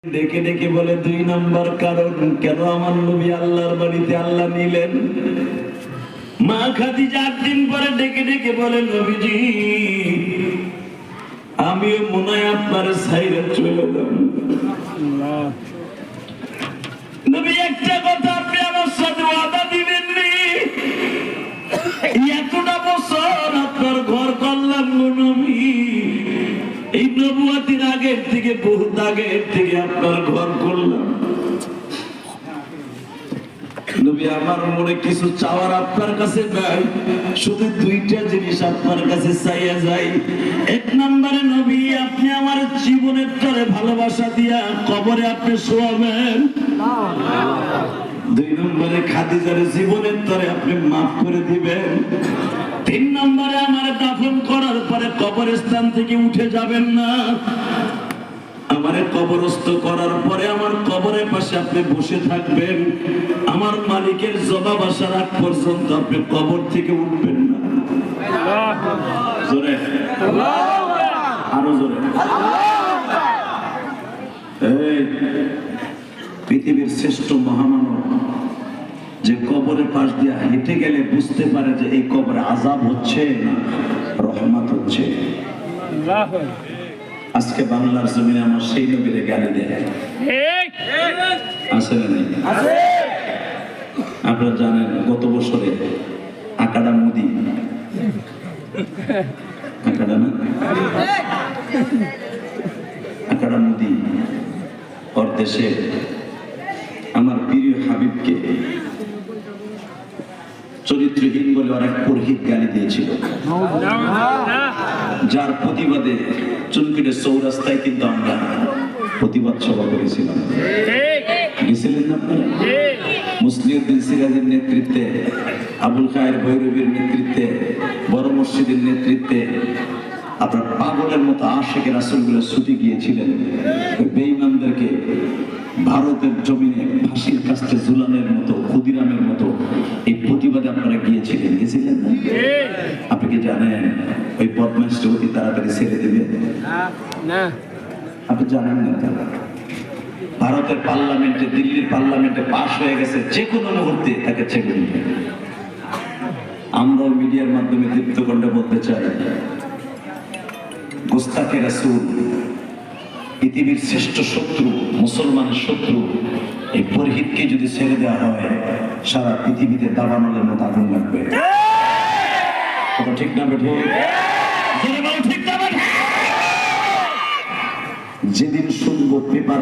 ডেকে ডেকে বলে 2 নম্বর কারণ কেন আমার নবী আল্লাহর বাড়িতে আল্লাহ নিলেন। মা খাদিজা 8 দিন পরে ডেকে ডেকে বলে নবীজি আমিও মনে হয় আপনার ছাইরে চলে যাব। নবী একটা কথা আপনি আমার সাথে ওয়াদা দিবেননি, এতটা বছর আপনার ঘর করলাম নবী, এই নবুয়তের আগের থেকে বহুত আগের থেকে আপনার ঘর করলাম নবী। আমার মনে কিছু চাওয়ার আপনার কাছে নাই, শুধু 2টা জিনিস আপনার কাছে চাইয়া যাই। 1 নম্বরে নবী আপনি আমার জীবনের তরে ভালোবাসা দিয়া কবরে আপনি শোয়াবেন। 2 নম্বরে খাদিজার জীবনের তরে আপনি মাফ করে দিবেন। 3 নম্বরে আমার দাফন করার পরে কবরস্থান থেকে উঠে যাবেন না, আমারে কবরস্থ করার পরে আমার কবরের পাশে আপনি বসে থাকবেন, আমার মালিকের জবাব আসার আগ পর্যন্ত আপনি কবর থেকে উঠবেন না। জোরে আরো জোরে। এই পৃথিবীর শ্রেষ্ঠ মহামানব যে কবরের পাশ দিয়ে হেঁটে গেলে বুঝতে পারে যে এই কবরে আযাব হচ্ছে না রহমত হচ্ছে। আজকে বাংলার জমিনে আমার সেই নবীরে গালি দেয় আছে না নেই? আপনারা জানেন গত বছরে আকাডা মোদি আকাডা না আকাডা মোদি ওর দেশে আমার প্রিয় হাবিবকে চরিত্রহীন বলে অনেক পুরোহিত গালি দিয়েছিল, যার প্রতিবাদে চুনকিটের চৌরাস্তায় কিন্তু আমরা প্রতিবাদ সভা করেছিলাম। গেছিলেন না আপনারা? মুসলিউদ্দিন সিরাজের নেতৃত্বে, আবুল খায়ের ভৈরবীর নেতৃত্বে, বড় মসজিদের নেতৃত্বে আপনার পাগলের মতো আশেকে রাসূলগুলো ছুটে গিয়েছিলেন বেঈমানদেরকে ভারতের জমিনে ফাঁসির কাস্তে ঝুলানোর মতো, ক্ষুদিরামের মতো এই প্রতিবাদে আপনারা গিয়েছিলেন, গেছিলেন না? আপনি কি জানেন ওই বদমাইশকে অতি তাড়াতাড়ি ছেড়ে দেবে না? আপনি জানেন না? ভারতের পার্লামেন্টে, দিল্লির পার্লামেন্টে পাশ হয়ে গেছে, যে কোনো মুহূর্তে তাকে ছেড়ে দিবে। আমরাও মিডিয়ার মাধ্যমে দীপ্ত কণ্ঠে বলতে চাই, গোস্তাকে রাসূল পৃথিবীর শ্রেষ্ঠ শত্রু, মুসলমানের শত্রু, এই পুরোহিতকে যদি ছেড়ে দেওয়া হয় সারা পৃথিবীতে দাবানলের মতো আগুন লাগবে। ঠিক না বেঠে? যেদিন শুনবো পেপার